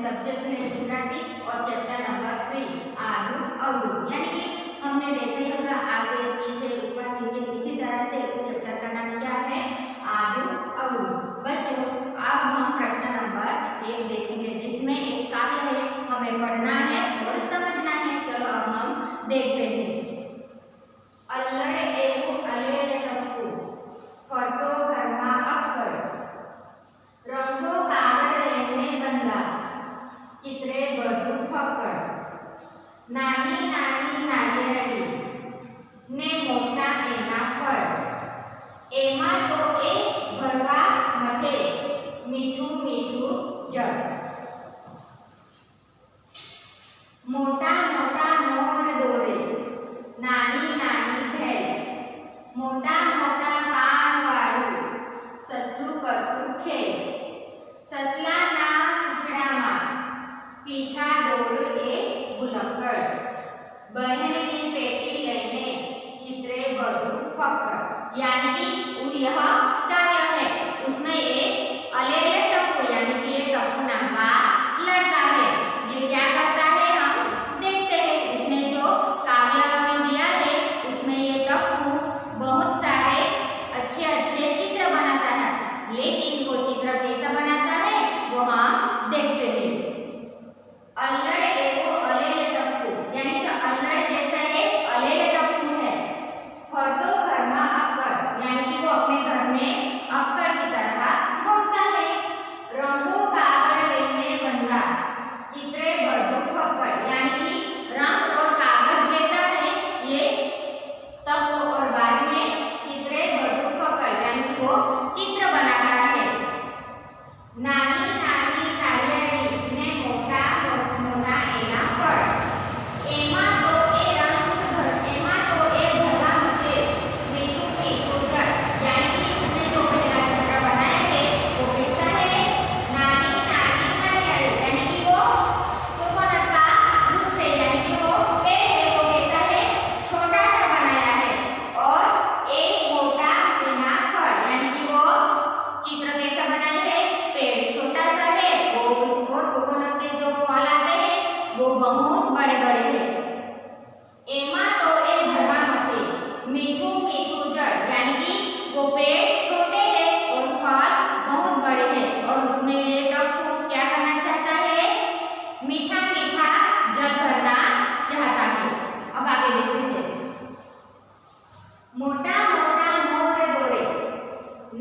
Subject है गुजराती और chapter number 3 आडू अवडू। यानी कि हमने देखा ही होगा आगे पीछे ऊपर नीचे, इसी तरह से उस चैप्टर का नाम क्या है, आडू अवडू। बच्चों अब हम प्रश्न नंबर 1 देखेंगे जिसमें एक काव्य है, हमें पढ़ना है और समझना है। चलो अब हम देखते हैं। अल्लड़ एवो अलेल टप्पू फरतो घरमा अक्कड़, रंगो कागड़ लेने बंदा चित्रे बधु फक्कड़, नानी नानी नारिયેળી ने मोटा एना फळ, एमा तो ए भरवा मथे मीठू मीठू जग। मोटा मोटा मोर दोरे नानी नानी भेल, मोटा मोटा कान वाळू ससलू करतु खेल, ससलाना पूछડામાં पीछा दौड़ ए भुलक्कड़, बहननी पेटी लईने चित्रे बधु फक्कड़। यानी कि यह काव्य है, उसमें एक अलेल टप्पू यानी कि ये टप्पू नाम का लड़का है। ये क्या करता है हम देखते हैं। इसने जो काव्य हमें दिया है उसमें ये टप्पू बहुत सारे अच्छे अच्छे चित्र बनाता है, लेकिन वो चित्र कैसा बनाता है वो हम देखते हैं। अल्लड़ एवो अलेल टप्पू यानी कि अल्लड़ जैसा एक अलेल टप्पू है। फरतो घरमा अक्कड़ यानी कि वो अपने घर में अक्कड़ की तरह घूमता है। रंगो कागड़ लेने बंदा चित्रे बधु फक्कड़ यानी कि रंग और कागज लेता है ये टप्पू और बाद में चित्रे बधु फक्कड़ यानी कि वो चित्र बनाता है। नानी नानी नारिયેળી ने मोटा मोटा एना फळ, एमा तो ए भरवा मथे मीठू मीठू जग। यानी कि उसने जो पहला चित्र बनाया है वो कैसा है, नानी नानी नारिયેળી यानी कि वो कोकोनट का वृक्ष है, यानी कि वो पेड़ है, वो कैसा है, छोटा सा बनाया है। और एक मोटा एना फळ यानी कि वो चित्र कैसा बनाया है, पेड़ छोटा सा है और कोकोनट के जो फल आते हैं वो बहुत बड़े बड़े हैं। एमा तो ए भरवा मथे मीठू मीठू जड़ यानी कि वो पेड़ छोटे हैं और फल बहुत बड़े हैं, और उसमें ये टप्पू क्या करना चाहता है, मीठा मीठा जल भरना चाहता है। अब आगे देखते हैं। मोटा मोटा मोर दोरे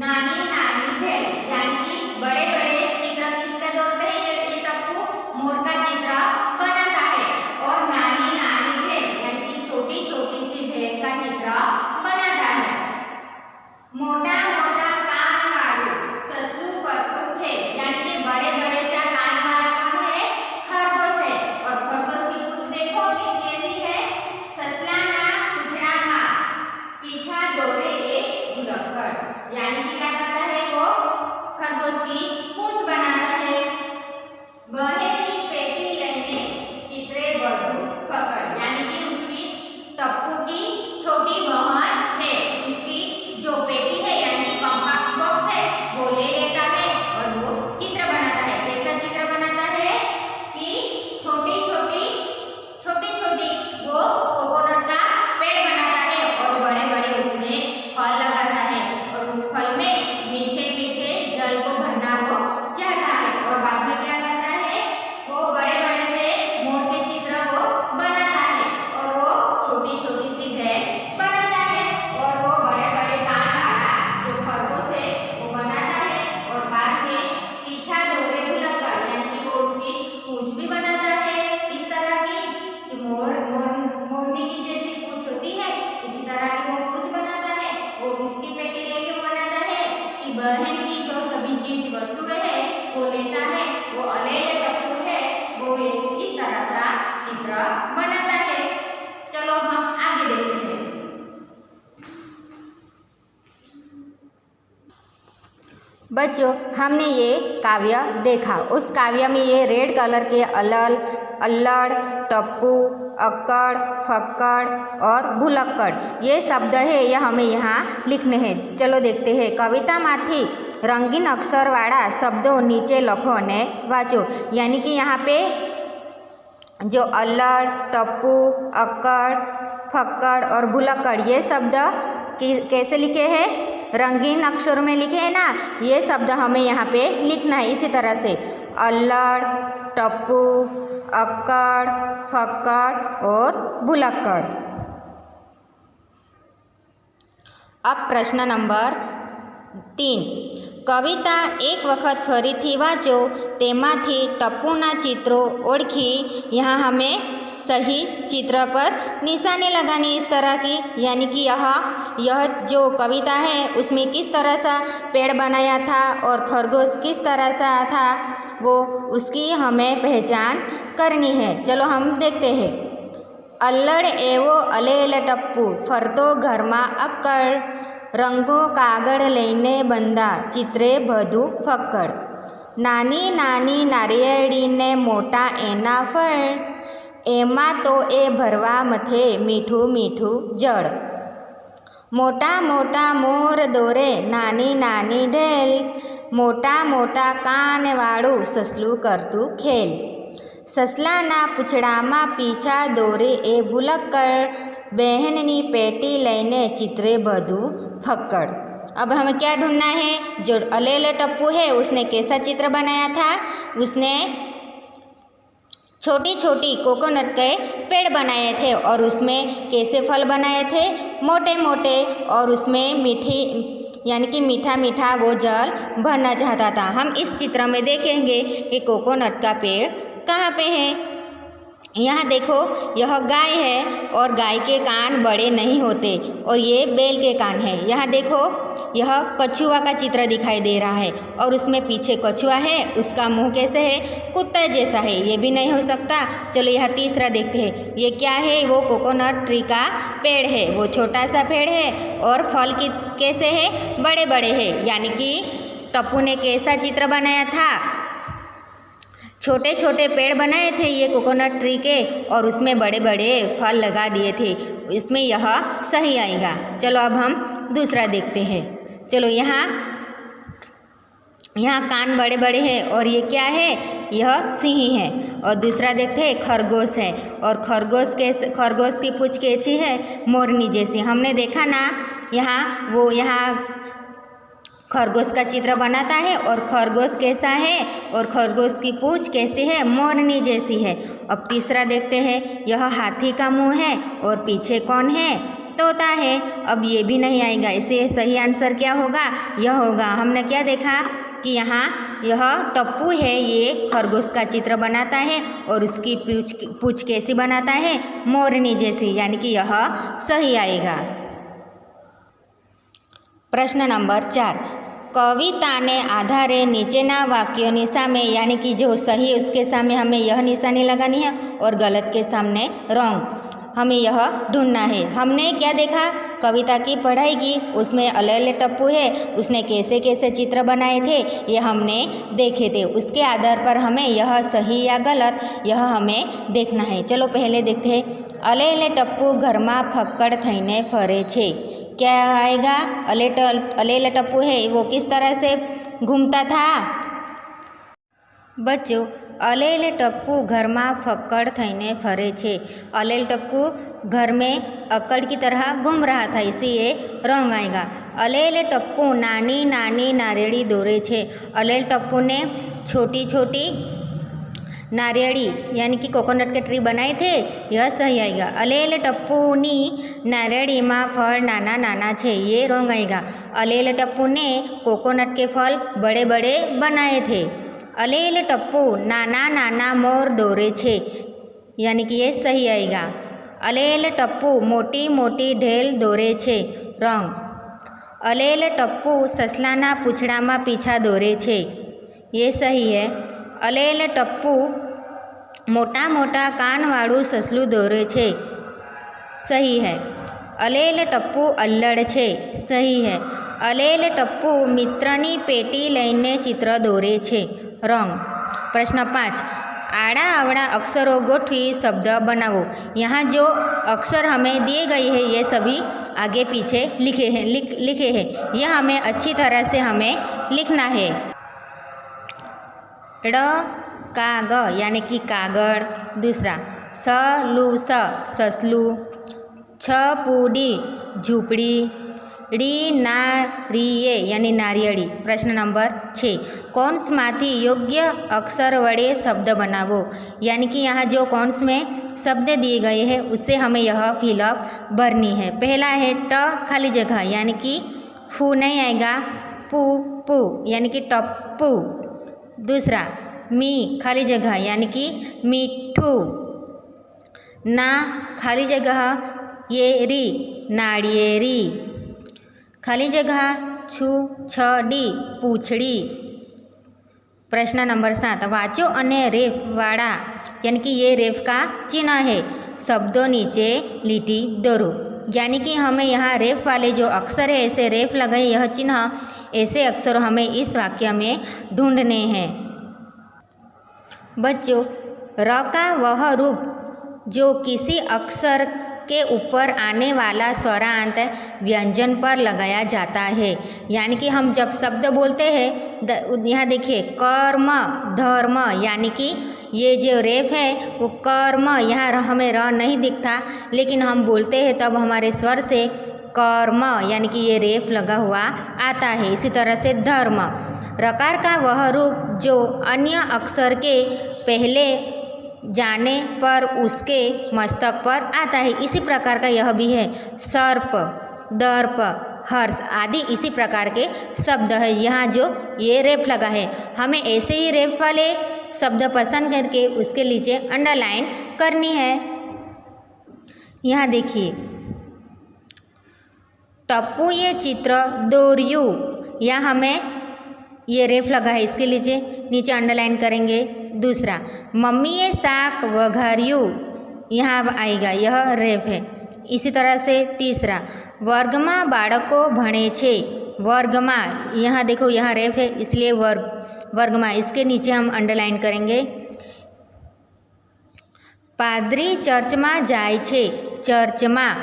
नानी नानी भेल यानी कि बड़े बड़े चित्र किसका दौड़ते हैं, ये टप्पू मोर का चित्र बनाता है। और नानी नानी भेल यानी कि छोटी छोटी सी भेल का चित्र बनाता है। मोटा मोटा कान वालू ससलू करतु खेल यानी कि बड़े बड़े सा कान वाला कौन है, खरगोश है। और खरगोश की पूंछ देखो कि कैसी है, ससलाना पूछडामा पीछा दौड़े ए भुलक्कड़ यानी कि क्या करता है वो खरगोश की पूंछ बनाता है। बहननी पेटी लईने चित्रे बधु फक्कड़ यानी कि उसकी टप्पू की छोटी बहन है, उसकी जो पेटी है यानी कि कॉम्पैक्ट बॉक्स है वो ले लेता है और वो चित्र बनाता है। कैसा चित्र बनाता है कि छोटी छोटी वो कोकोनट का पेड़ बनाता है और बड़े बड़े उसमें फल लगाता है, और उस फल में मीठे मीठे जल को भरना वो चाहता है। और बाद में क्या करता है, वो बड़े बड़े से मोर के चित्र वो बनाता है, और वो छोटी छोटी सी भेल बनाता है, और वो बड़े बड़े कान वाला जो खरगोश है वो बनाता है। और बाद में पीछा दौड़े भुलक्कड़ यानी कि वो उसकी पूंछ भी बनाता है इस तरह की कि मोरनी की जैसी पूंछ होती है, इसी तरह की वो पूंछ बनाता है। वो किसकी पेटी लेके बनाता है कि बहन की जो सभी चीज वस्तुएं है वो लेता है। वो अलेल टप्पू है, वो इस तरह सा चित्र बनाता है। चलो हम आगे देखते हैं। बच्चों हमने ये काव्य देखा, उस काव्य में ये रेड कलर के अल्लड़ टप्पू अक्कड़ फक्कड़ और भुलक्कड़ ये शब्द है, यह हमें यहाँ लिखने हैं। चलो देखते हैं। कविता माथी रंगीन अक्षर वाला शब्दों नीचे लखो ने वाँचो। यानी कि यहाँ पे जो अल्लड़, टप्पू, अक्कड़, फक्कड़ और भुलक्कड़ ये शब्द कैसे लिखे हैं? रंगीन अक्षरों में लिखे हैं ना, ये शब्द हमें यहाँ पे लिखना है इसी तरह से। अल्लड़, टप्पू, अक्कड़, फक्कड़ और भुलक्कड़। अब प्रश्न नंबर 3, कविता एक वक्त फरीथी वाँचो, तेमाथी टप्पूना चित्रों ओळखी। यहाँ हमें सही चित्र पर निशानी लगानी इस तरह की, यानी कि यह जो कविता है उसमें किस तरह सा पेड़ बनाया था और खरगोश किस तरह सा था, वो उसकी हमें पहचान करनी है। चलो हम देखते हैं। अल्लड़ एवो अलेल टप्पू, फरतो घर में अक्कड़, रंगो कागड़ लईने बंधा, चित्रे बधु फक्कड़। नानी नानी नारिયેળી ने मोटा एना फळ, एमा तो ए भरवा मथे मीठू मीठू जळ। मोटा मोटा मोर दोरे नानी नानी ढेल, मोटा मोटा कान वाळू ससलू करतू खेल। ससलाना पूछड़ामा पीछा दोरे ए भुलक्कड़, बहननी पेटी लईने चित्रे बधु फक्कड़। अब हमें क्या ढूंढना है? जो अलेले टप्पू है उसने कैसा चित्र बनाया था? उसने छोटी छोटी कोकोनट के पेड़ बनाए थे और उसमें कैसे फल बनाए थे? मोटे मोटे, और उसमें मीठी यानी कि मीठा मीठा वो जल भरना चाहता था। हम इस चित्र में देखेंगे कि कोकोनट का पेड़ कहाँ पे है। यहाँ देखो, यह गाय है और गाय के कान बड़े नहीं होते और ये बैल के कान है। यहाँ देखो, यह कछुआ का चित्र दिखाई दे रहा है और उसमें पीछे कछुआ है, उसका मुंह कैसे है? कुत्ते जैसा है। ये भी नहीं हो सकता। चलो यह तीसरा देखते हैं। ये क्या है? वो कोकोनट ट्री का पेड़ है। वो छोटा सा पेड़ है और फल की कैसे है? बड़े बड़े है। यानी कि टप्पू ने कैसा चित्र बनाया था? छोटे छोटे पेड़ बनाए थे ये कोकोनट ट्री के और उसमें बड़े बड़े फल लगा दिए थे। इसमें यह सही आएगा। चलो अब हम दूसरा देखते हैं। चलो यहाँ कान बड़े बड़े हैं और ये क्या है? यह सिंह है। और दूसरा देखते हैं, खरगोश है और खरगोश की पूंछ कैसी है? मोरनी जैसी। हमने देखा ना, यहाँ खरगोश का चित्र बनाता है और खरगोश कैसा है और खरगोश की पूंछ कैसी है? मोरनी जैसी है। अब तीसरा देखते हैं। यह हाथी का मुंह है और पीछे कौन है? तोता है। अब ये भी नहीं आएगा। इसे सही आंसर क्या होगा? यह होगा। हमने क्या देखा कि यहाँ यह टप्पू है, ये खरगोश का चित्र बनाता है और उसकी पूंछ कैसी बनाता है? मोरनी जैसी। यानी कि यह सही आएगा। प्रश्न नंबर 4, कविता ने आधारे नीचेना वाक्यों सामे, यानी कि जो सही उसके सामने हमें यह निशानी लगानी है और गलत के सामने रॉन्ग। हमें यह ढूंढना है। हमने क्या देखा? कविता की पढ़ाई की, उसमें अलेले टप्पू है, उसने कैसे कैसे चित्र बनाए थे ये हमने देखे थे। उसके आधार पर हमें यह सही या गलत यह हमें देखना है। चलो पहले देखते हैं। अलेले टप्पू घर में फक्कड़ थईने फरे छे। क्या आएगा? अलेले टप्पू है वो किस तरह से घूमता था? बच्चों, अलेले टप्पू घर में फक्कड़ थईने फरे छे। अलेल टप्पू घर में अक्कड़ की तरह घूम रहा था, इसीलिए रंग आएगा। अलेले टप्पू नानी नानी नारिયેળી દોરે छे। अलेल टप्पू ने छोटी छोटी नारिયેળી यानी कि कोकोनट के ट्री बनाए थे, यह सही आएगा। अलेल टप्पूनी नारिયેળી में फल नाना नाना छे, ये रंग आएगा। अलेल टप्पू ने कोकोनट के फल बड़े बड़े बनाए थे। अलेल टप्पू नाना नाना मोर दौरे छे, यानी कि ये सही आएगा। अलेल टप्पू मोटी मोटी ढेल दौरे छे, रंग। अलेल टप्पू ससलाना पूछड़ामा पीछा दौरे छे, ये सही है। अलेल टप्पू मोटा मोटा कान वाळू ससलू दौरे छे, सही है। अलेल टप्पू अल्लड़ छे, सही है। अलेल टप्पू मित्रनी पेटी लईने चित्र दौरे छे, रंग। प्रश्न 5, आड़ा आवड़ा अक्षरों गोठवी शब्द बनाओ। यहाँ जो अक्षर हमें दिए गए हैं ये सभी आगे पीछे लिखे हैं। यह हमें अच्छी तरह से हमें लिखना है। ड़ का ग यानी कि कागड़। दूसरा स लू स ससलू। छ पूडी झूपड़ी। ड़ी ना रीये यानी नारियड़ी। प्रश्न नंबर 6, कौंसमाथी योग्य अक्षर वड़े शब्द बनावो। यानी कि यहाँ जो कौंस में शब्द दिए गए हैं उससे हमें यह फिलअप भरनी है। पहला है ट खाली जगह यानी कि फू नहीं आएगा, पू पू यानी कि टप्पू। दूसरा मी खाली जगह यानी कि मिठू। ना खाली जगह ये री नारियेरी। खाली जगह छू छड़ी पूछड़ी। प्रश्न नंबर 7, वाचो अने रेफ वाड़ा यानी कि ये रेफ का चिन्ह है। शब्दों नीचे लिटी दोरो। यानी कि हमें यहाँ रेफ वाले जो अक्षर है ऐसे रेफ लगाए, यह चिन्ह ऐसे अक्षर हमें इस वाक्य में ढूंढने हैं। बच्चों, र का वह रूप जो किसी अक्षर के ऊपर आने वाला स्वरांत व्यंजन पर लगाया जाता है। यानी कि हम जब शब्द बोलते हैं, यहाँ देखिए कर्म धर्म, यानी कि ये जो रेफ है वो कर्म, यहाँ हमें र नहीं दिखता लेकिन हम बोलते हैं तब हमारे स्वर से कर्म यानी कि ये रेफ लगा हुआ आता है। इसी तरह से धर्म। रकार का वह रूप जो अन्य अक्षर के पहले जाने पर उसके मस्तक पर आता है। इसी प्रकार का यह भी है। सर्प दर्प हर्ष आदि इसी प्रकार के शब्द है। यहाँ जो ये रेफ लगा है, हमें ऐसे ही रेफ वाले शब्द पसंद करके उसके नीचे अंडरलाइन करनी है। यहाँ देखिए टप्पू ये चित्र दोर्यू, यहाँ हमें ये रेफ लगा है, इसके नीचे अंडरलाइन करेंगे। दूसरा मम्मी ये साक वघार्यू, यहाँ आएगा, यह रेफ है। इसी तरह से तीसरा वर्गमा बाड़को भणे छे। वर्गमा, यहाँ देखो यहाँ रेफ है इसलिए वर्गमा, इसके नीचे हम अंडरलाइन करेंगे। पादरी चर्चमा जाय छे। चर्चमा।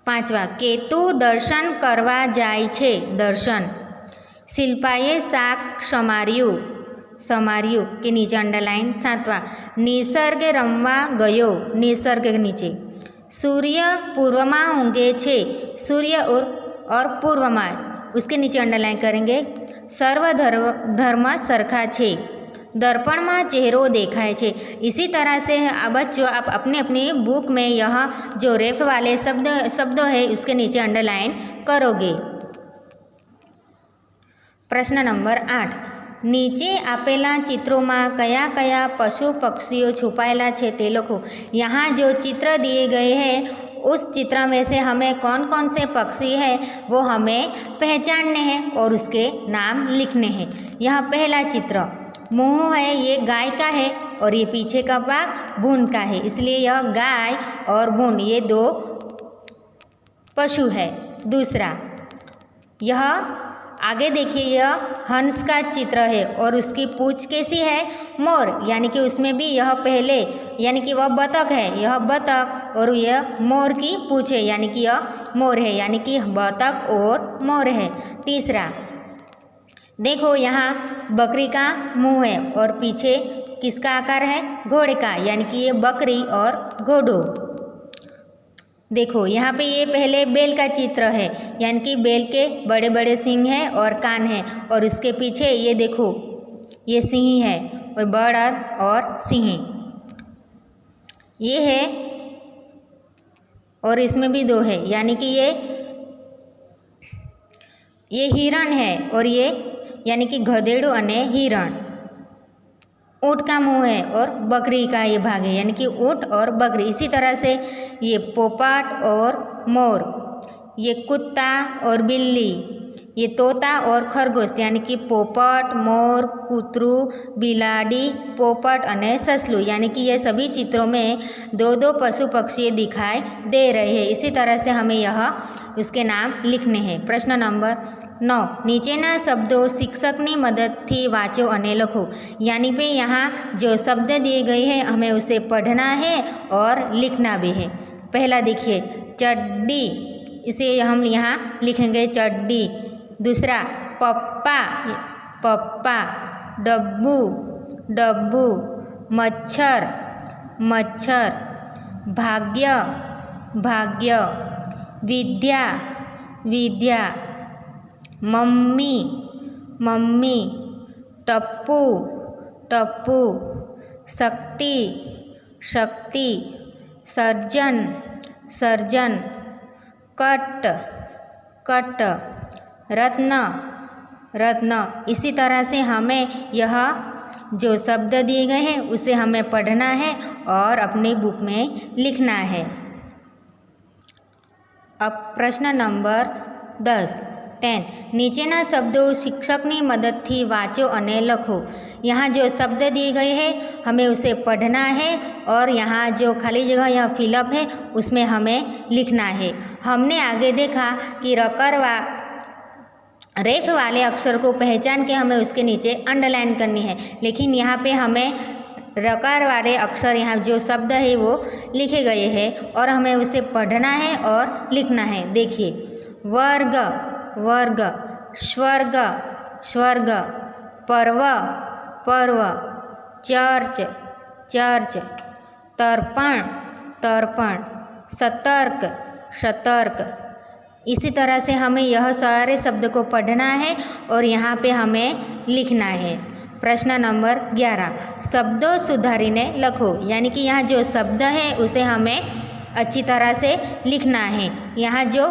पांचवा केतु दर्शन करवा जाय छे। दर्शन। शिल्पाए शाक समार्यू के नीचे अंडरलाइन। सातवां निसर्ग रमवा गयो। निसर्ग के नीचे। सूर्य पूर्वमा ऊँगे छे। सूर्य और पूर्वमा, उसके नीचे अंडरलाइन करेंगे। सर्वधर्म सरखा छे। दर्पण में चेहरो देखाय छे। इसी तरह से बच्चों आप अपने अपने बुक में यह जो रेफ वाले शब्द है उसके नीचे अंडरलाइन करोगे। प्रश्न नंबर 8, नीचे आपेला चित्रों में कया कया पशु पक्षीओ छुपाયેલા છે તે લખો। यहाँ जो चित्र दिए गए हैं उस चित्र में से हमें कौन कौन से पक्षी हैं वो हमें पहचानने हैं और उसके नाम लिखने हैं। यह पहला चित्र मुँह है, ये गाय का है और ये पीछे का भाग भून का है, इसलिए यह गाय और भून ये दो पशु है। दूसरा यह आगे देखिए, यह हंस का चित्र है और उसकी पूंछ कैसी है? मोर, यानी कि उसमें भी यह पहले यानी कि वह बतख है, यह बतख और यह मोर की पूंछ है यानी कि यह मोर है, यानी कि बतख और मोर है। तीसरा देखो यहाँ बकरी का मुंह है और पीछे किसका आकार है? घोड़े का, यानी कि ये बकरी और घोड़ो। देखो यहाँ पे ये पहले बैल का चित्र है, यानी कि बैल के बड़े बड़े सींग हैं और कान हैं और उसके पीछे ये देखो ये सिंह है और बड़द और सिंह ये है और इसमें भी दो है, यानी कि ये हिरण है और ये यानी कि गधेड़ू अने हिरण। ऊँट का मुंह है और बकरी का ये भाग है, यानी कि ऊँट और बकरी। इसी तरह से ये पोपट और मोर, ये कुत्ता और बिल्ली, ये तोता और खरगोश, यानी कि पोपट मोर कूतरू बिलाड़ी पोपट अने ससलू, यानी कि ये सभी चित्रों में दो दो पशु पक्षी दिखाई दे रहे हैं। इसी तरह से हमें यह उसके नाम लिखने हैं। प्रश्न नंबर 9, नीचेना शब्दों शिक्षकनी मददथी वाँचो अने लखो। यानी पे यहाँ जो शब्द दिए गए हैं हमें उसे पढ़ना है और लिखना भी है। पहला देखिए चड्डी, इसे हम यहाँ लिखेंगे चड्डी। दूसरा पप्पा पप्पा, डब्बू डब्बू, मच्छर मच्छर, भाग्य भाग्य, विद्या विद्या, मम्मी मम्मी, टप्पू टप्पू, शक्ति शक्ति, सर्जन सर्जन, कट कट, रत्न रत्न। इसी तरह से हमें यह जो शब्द दिए गए हैं उसे हमें पढ़ना है और अपने बुक में लिखना है। अब प्रश्न नंबर 10 નીચેના શબ્દો શિક્ષકની મદદથી વાંચો અને લખો। यहाँ जो शब्द दिए गए हैं हमें उसे पढ़ना है और यहाँ जो खाली जगह यह फिलअप है उसमें हमें लिखना है। हमने आगे देखा कि रकर व रेफ वाले अक्षर को पहचान के हमें उसके नीचे अंडरलाइन करनी है, लेकिन यहाँ पे हमें रकार वाले अक्षर यहाँ जो शब्द है वो लिखे गए हैं और हमें उसे पढ़ना है और लिखना है। देखिए, वर्ग वर्ग, स्वर्ग स्वर्ग, पर्व पर्व, चर्च चर्च, तर्पण तर्पण, सतर्क सतर्क। इसी तरह से हमें यह सारे शब्द को पढ़ना है और यहाँ पे हमें लिखना है। प्रश्न नंबर 11 शब्दों सुधारीने लखो, यानी कि यहाँ जो शब्द है उसे हमें अच्छी तरह से लिखना है। यहाँ जो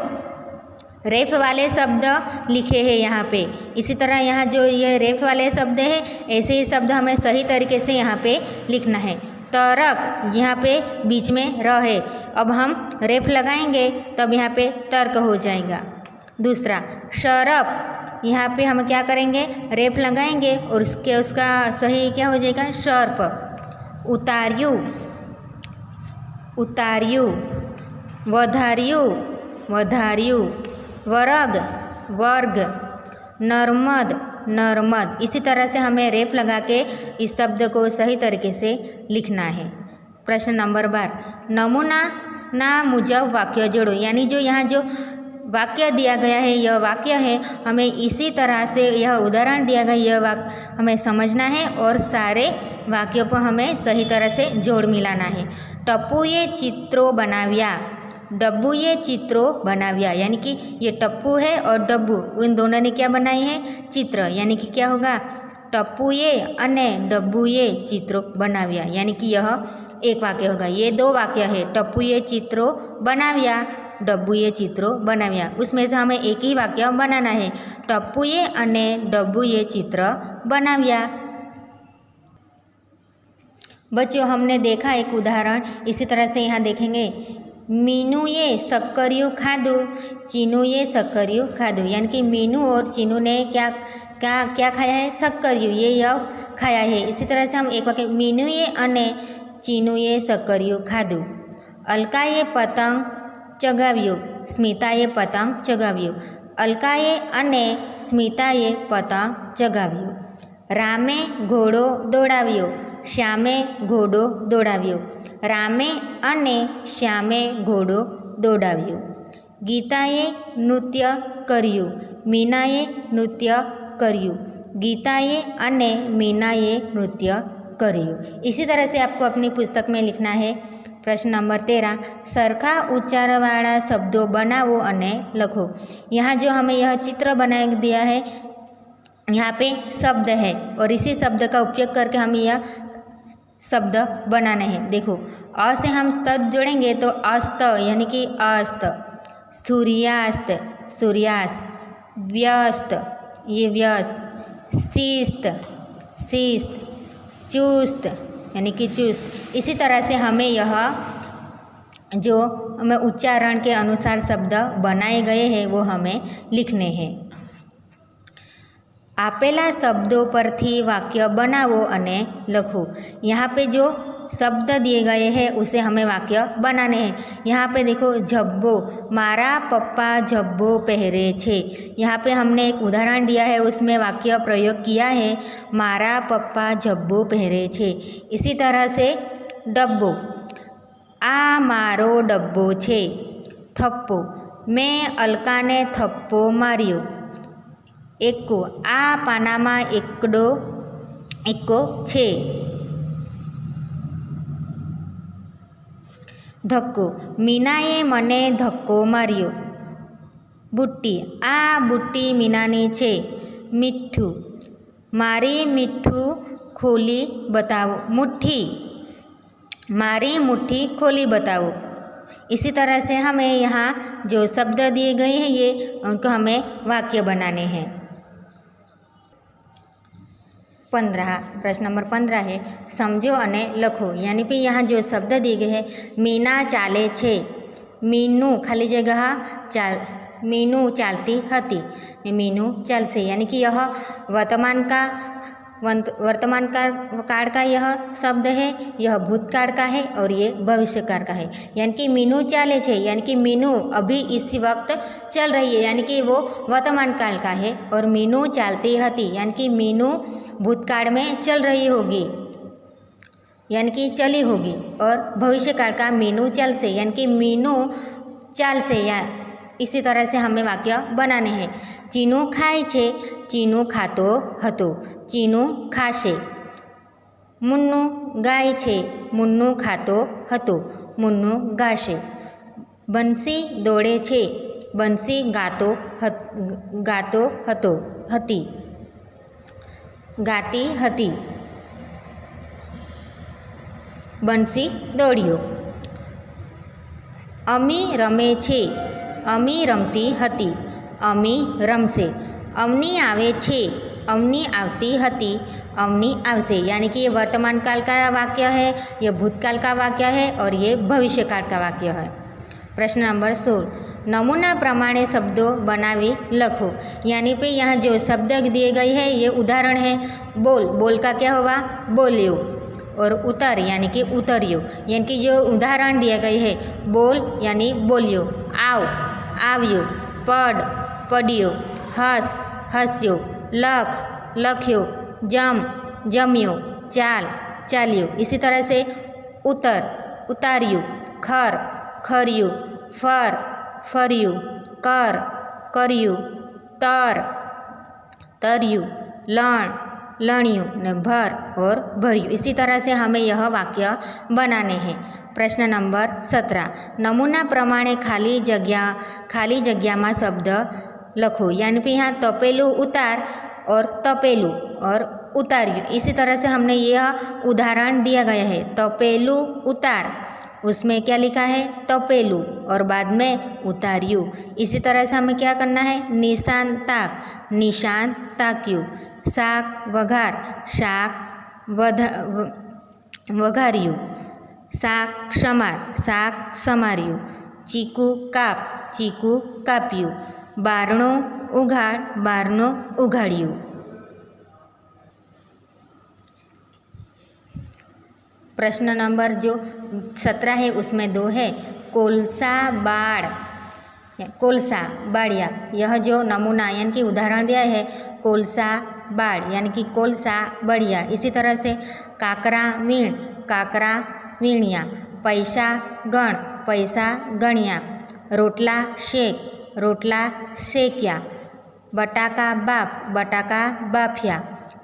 रेफ वाले शब्द लिखे हैं यहाँ पे, इसी तरह यहाँ जो ये रेफ वाले शब्द है ऐसे ही शब्द हमें सही तरीके से यहाँ पे लिखना है। तर्क, यहाँ पे बीच में र है, अब हम रेफ लगाएंगे तब यहाँ पे तर्क हो जाएगा। दूसरा शरप, यहाँ पे हम क्या करेंगे, रेफ लगाएंगे और उसका सही क्या हो जाएगा, सर्प। उतार्यु उतार्यु, वधार्यु वधार्यु, वर्ग वर्ग, नर्मद नर्मद। इसी तरह से हमें रेप लगा के इस शब्द को सही तरीके से लिखना है। प्रश्न नंबर 12 नमूना ना मुजब वाक्य जोड़ो, यानी जो यहाँ जो वाक्य दिया गया है यह वाक्य है, हमें इसी तरह से यह उदाहरण दिया गया यह वाक्य हमें समझना है और सारे वाक्यों को हमें सही तरह से जोड़ मिलाना है। टप्पूए चित्रो बनाव्या, डब्बूए चित्रो बनाव्या, यानी कि ये टप्पू है और डब्बू उन दोनों ने क्या बनाई है, चित्र, यानी कि क्या होगा, टप्पूए अने डब्बूए चित्रो बनाव्या, यानी कि यह एक वाक्य होगा। ये दो वाक्य है, टप्पूए चित्रो बनाव्या, डब्बूए चित्रो बनाव्या, उसमें से हमें एक ही वाक्य बनाना है, टप्पूए अने डब्बूए चित्र बनाव्या। बच्चों हमने देखा एक उदाहरण, इसी तरह से यहाँ देखेंगे। मीनूए शक्करियों खाधु, चीनूए शक्करियों खाधु, यानी कि मीनू और चीनू ने क्या क्या क्या खाया है, शक्करियों, ये यह खाया है। इसी तरह से हम एक वाक्य, मीनूए अने चीनूए शक्करियों खाधु। अलकाए पतंग चगाव्यो, स्मिताए पतंग चगाव्यो, अलकाए अने स्मिताए पतंग चगाव्यो। रामे घोड़ो दौड़ाव्यो, श्यामे घोड़ो दौड़ाव्यो, रामे अने श्यामे घोड़ो दौड़ाव्यो। गीताए नृत्य कर्यु, मीनाए नृत्य कर्यु, गीताए अने मीनाए नृत्य कर्यु। इसी तरह से आपको अपनी पुस्तक में लिखना है। प्रश्न नंबर 13 सरखा उच्चारवाला शब्दों बनावो अने लखो। यहाँ जो हमें यह चित्र बना दिया है, यहाँ पे शब्द है और इसी शब्द का उपयोग करके हम यह शब्द बनाने हैं। देखो, अ से हम स्त जोड़ेंगे तो अस्त, यानी कि अस्त, सूर्यास्त सूर्यास्त, व्यस्त ये व्यस्त, शिस्त शिस्त, चुस्त यानी कि चुस्त। इसी तरह से हमें यह जो हमें उच्चारण के अनुसार शब्द बनाए गए हैं वो हमें लिखने हैं। आपेला शब्दों परथी वाक्य बनावो अने लखो। यहाँ पे जो शब्द दिए गए हैं उसे हमें वाक्य बनाने हैं। यहाँ पे देखो, झब्बो, मारा पप्पा झब्बो पहरे छे। यहाँ पे हमने एक उदाहरण दिया है, उसमें वाक्य प्रयोग किया है, मारा पप्पा झब्बो पहरे छे। इसी तरह से डब्बो, आ मारो डब्बो छे। थप्पो, मैं अलकाने थप्पो मार्यो। एक्को आ पानामां एक्को छे। धक्को मीनाए मने धक्को मार्यो। बुट्टी आ बुट्टी मीनानी छे। मीठू मारी मीठू खोली बताओ। मुट्ठी मारी मुट्ठी खोली बताओ। इसी तरह से हमें यहाँ जो शब्द दिए गए हैं ये उनको हमें वाक्य बनाने हैं। 15 प्रश्न नंबर 15 है समझो अने लखो। यानी कि यहाँ जो शब्द दिए गए हैं मीना चाले छे। मीनू खाली जगह मीनू चालती हती। मीनू चलसे यानी कि यह वर्तमान काल का यह शब्द है, यह भूतकाल का है और ये भविष्यकाल का है। यानी कि मीनू चाले छे यानी कि मीनू अभी इसी वक्त चल रही है यानी कि वो वर्तमान काल का है। और मीनू चालती हती यानी कि मीनू भूतकाल में चल रही होगी यानी कि चली होगी। और भविष्यकाल का मीनू चल से यानी कि मीनू चाल से। या इसी तरह से हमें वाक्य बनाने हैं। चीनू खाय छे। चीनू खातो हतो। चीनू खाशे। मुन्नू गाय छे। मुन्नू खातो हतो। मुन्नू गाशे। बंसी दौड़े छे। बंसी गातो हतो हती। गाती हती। बंसी दौड़ियो। अमी रमे छे। अमी रमती हती। अमी रमसे। अवनी आवे छे। अवनी आवती हती। अवनी आवसे। यानी कि ये वर्तमान काल का वाक्य है, ये भूतकाल का वाक्य है और ये भविष्यकाल का वाक्य है। प्रश्न नंबर 16 नमूना प्रमाणे शब्दों बनावी लखो। यानी पे यहाँ जो शब्द दिए गए हैं ये उदाहरण है। बोल, बोल का क्या होगा? बोलियो। और उतर यानी कि उतरियो। यानी कि जो उदाहरण दिए गए हैं बोल यानी बोलियो। आओ, આવ્યો। पढ़, पढ़ियो। हंस, हंस्यो। लख, लख्यो। जम, जम्यो। चाल, चालियो। इसी तरह से उतर, उतारियो। खर, खरियो। फर, फरियो। कर, करियो। तर, तरियो। लण, लणियो। ने भर और भरियो। इसी तरह से हमें यह वाक्य बनाने हैं। प्रश्न नंबर 17 नमूना प्रमाणे खाली जगह में शब्द लखो। यानी कि यहाँ तपेलू उतार और तपेलू और उतारियो। इसी तरह से हमने यह उदाहरण दिया गया है। तपेलू उतार, उसमें क्या लिखा है? तपेलू और बाद में उतारियो। इसी तरह से हमें क्या करना है? निशान ताक, निशान ताक्यू। शाक वघार, शाक वघारियो। शाक समार, शाक समारियो। चीकू काप, चीकू काप्यू। बारणो उघाड़, बारणो उघाड़ियो। प्रश्न नंबर जो 17 है उसमें 2 है। कोलसा बाड़, कोलसा बाड़िया। यह जो नमूना यानी कि उदाहरण दिया है कोलसा बाड़ यानी कि कोलसा बढ़िया। इसी तरह से काकरा वीण, काकरा वीणिया। पैसा गण, पैसा गणिया। रोटला शेक, रोटला शेक्या। बटाका बाफ, बटाका बाफ्या।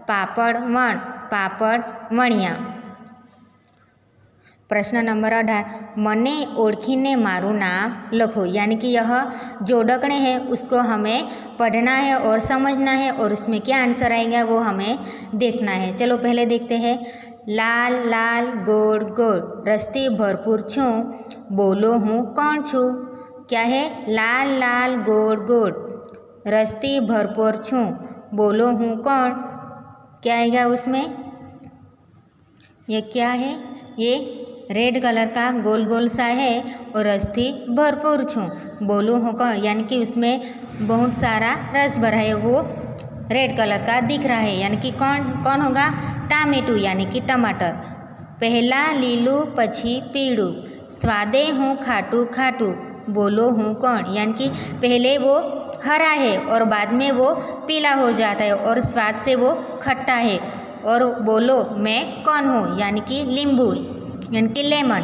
पापड़ वण, पापड़ वणिया। प्रश्न नंबर 18 मने ओळखीने मारू नाम लखो। यानी कि यह जो डकने हैं उसको हमें पढ़ना है और समझना है और उसमें क्या आंसर आएगा वो हमें देखना है। चलो पहले देखते हैं। लाल लाल गोड़ गोड़, रस्ते भरपूर छूँ, बोलो हूँ कौन छूँ। क्या है? लाल लाल गोड़ गोड़, रस्ते भरपूर छूँ, बोलो हूँ कौन। क्या आएगा उसमें? ये क्या है? ये रेड कलर का गोल गोल सा है और रस्ती भरपूर छूँ, बोलो हूँ कौन। यानी कि उसमें बहुत सारा रस भरा है, वो रेड कलर का दिख रहा है। यानी कि कौन कौन होगा? टामेटू यानी कि टमाटर। पहला लीलू पछी पीड़ू, स्वादे हूँ खाटू खाटू, बोलो हूँ कौन। यानी कि पहले वो हरा है और बाद में वो पीला हो जाता है और स्वाद से वो खट्टा है। और बोलो मैं कौन हूँ, यानी कि लींबू यानी कि लेमन।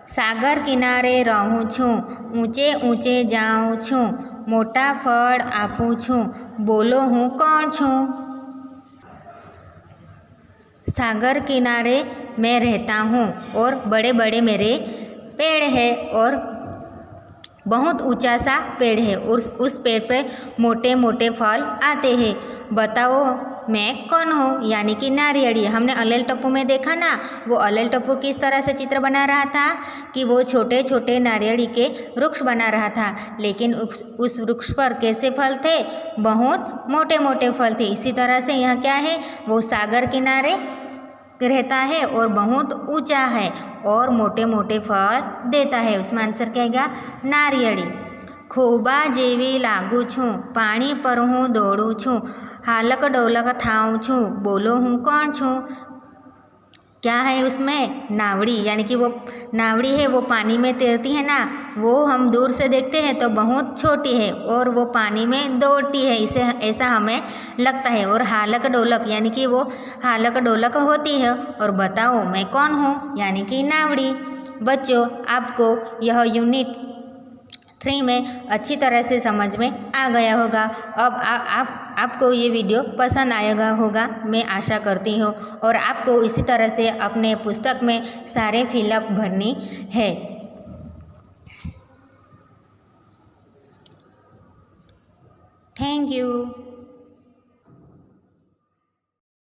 सागर किनारे रहूँ छूँ, ऊँचे ऊँचे जाऊँ छूँ, मोटा फल आपू छूं, बोलो हूँ कौन छूं। सागर किनारे मैं रहता हूँ और बड़े बड़े मेरे पेड़ है और बहुत ऊंचा सा पेड़ है और उस पेड़ पे मोटे मोटे फल आते हैं, बताओ मैं कौन हूँ। यानी कि नारियली। हमने अलेल टप्पू में देखा ना, वो अलेल टप्पू किस तरह से चित्र बना रहा था कि वो छोटे छोटे नारियली के वृक्ष बना रहा था, लेकिन उस वृक्ष पर कैसे फल थे, बहुत मोटे मोटे फल थे। इसी तरह से यहाँ क्या है, वो सागर किनारे रहता है और बहुत ऊंचा है और मोटे मोटे फल देता है। उसमें आंसर क्या आएगा, नारियળી। खोबा जेवी लागू छूं, पानी पर हूँ दौड़ू छूं, हालक डोलक थाऊं छूं, बोलो हूँ कौन छूं। क्या है उसमें, नावड़ी। यानी कि वो नावड़ी है, वो पानी में तैरती है ना, वो हम दूर से देखते हैं तो बहुत छोटी है और वो पानी में दौड़ती है, इसे ऐसा हमें लगता है। और हालक डोलक यानी कि वो हालक डोलक होती है। और बताओ मैं कौन हूँ, यानी कि नावड़ी। बच्चों, आपको यह यूनिट 3 में अच्छी तरह से समझ में आ गया होगा। अब आपको ये वीडियो पसंद आएगा होगा, मैं आशा करती हूँ। और आपको इसी तरह से अपने पुस्तक में सारे फिलअप भरनी है। Thank you.